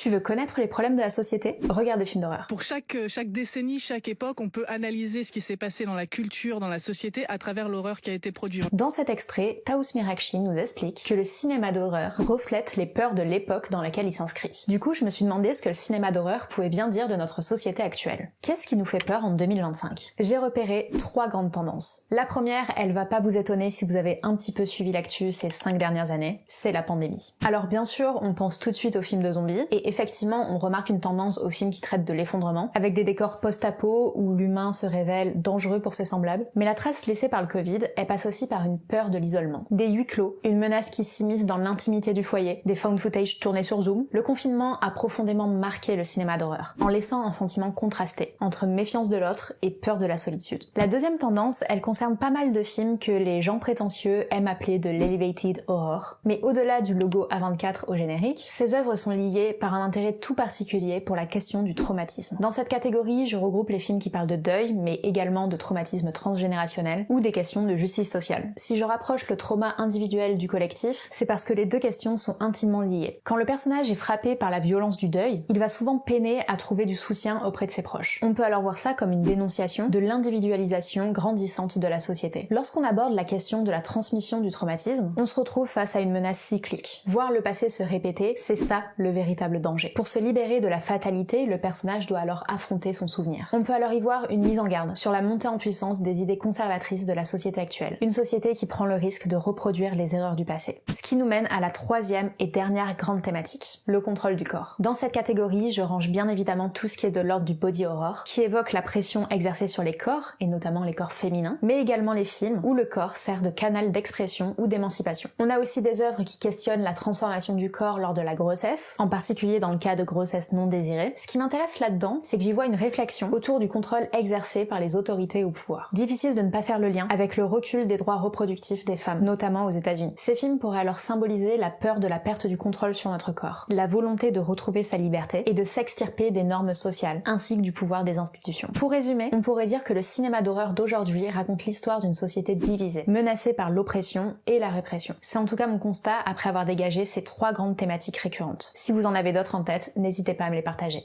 Tu veux connaître les problèmes de la société? Regarde des films d'horreur. Pour chaque décennie, chaque époque, on peut analyser ce qui s'est passé dans la culture, dans la société, à travers l'horreur qui a été produite. Dans cet extrait, Taous Merakchi nous explique que le cinéma d'horreur reflète les peurs de l'époque dans laquelle il s'inscrit. Du coup, je me suis demandé ce que le cinéma d'horreur pouvait bien dire de notre société actuelle. Qu'est-ce qui nous fait peur en 2025? J'ai repéré 3 grandes tendances. La première, elle va pas vous étonner si vous avez un petit peu suivi l'actu ces 5 dernières années, c'est la pandémie. Alors bien sûr, on pense tout de suite aux films de zombies, et effectivement, on remarque une tendance aux films qui traitent de l'effondrement, avec des décors post-apo où l'humain se révèle dangereux pour ses semblables. Mais la trace laissée par le Covid, elle passe aussi par une peur de l'isolement. Des huis clos, une menace qui s'immisce dans l'intimité du foyer, des found footage tournés sur Zoom. Le confinement a profondément marqué le cinéma d'horreur, en laissant un sentiment contrasté, entre méfiance de l'autre et peur de la solitude. La deuxième tendance, elle concerne pas mal de films que les gens prétentieux aiment appeler de l'elevated horror. Mais au-delà du logo A24 au générique, ces œuvres sont liées par un intérêt tout particulier pour la question du traumatisme. Dans cette catégorie, je regroupe les films qui parlent de deuil, mais également de traumatisme transgénérationnel ou des questions de justice sociale. Si je rapproche le trauma individuel du collectif, c'est parce que les deux questions sont intimement liées. Quand le personnage est frappé par la violence du deuil, il va souvent peiner à trouver du soutien auprès de ses proches. On peut alors voir ça comme une dénonciation de l'individualisation grandissante de la société. Lorsqu'on aborde la question de la transmission du traumatisme, on se retrouve face à une menace cyclique. Voir le passé se répéter, c'est ça le véritable danger. Pour se libérer de la fatalité, le personnage doit alors affronter son souvenir. On peut alors y voir une mise en garde sur la montée en puissance des idées conservatrices de la société actuelle. Une société qui prend le risque de reproduire les erreurs du passé. Ce qui nous mène à la troisième et dernière grande thématique, le contrôle du corps. Dans cette catégorie, je range bien évidemment tout ce qui est de l'ordre du body horror, qui évoque la pression exercée sur les corps, et notamment les corps féminins, mais également les films où le corps sert de canal d'expression ou d'émancipation. On a aussi des œuvres qui questionnent la transformation du corps lors de la grossesse, en particulier dans le cas de grossesse non désirée. Ce qui m'intéresse là-dedans, c'est que j'y vois une réflexion autour du contrôle exercé par les autorités au pouvoir. Difficile de ne pas faire le lien avec le recul des droits reproductifs des femmes, notamment aux États-Unis. Ces films pourraient alors symboliser la peur de la perte du contrôle sur notre corps, la volonté de retrouver sa liberté et de s'extirper des normes sociales, ainsi que du pouvoir des institutions. Pour résumer, on pourrait dire que le cinéma d'horreur d'aujourd'hui raconte l'histoire d'une société divisée, menacée par l'oppression et la répression. C'est en tout cas mon constat après avoir dégagé ces 3 grandes thématiques récurrentes. Si vous en avez d'autres en tête, n'hésitez pas à me les partager.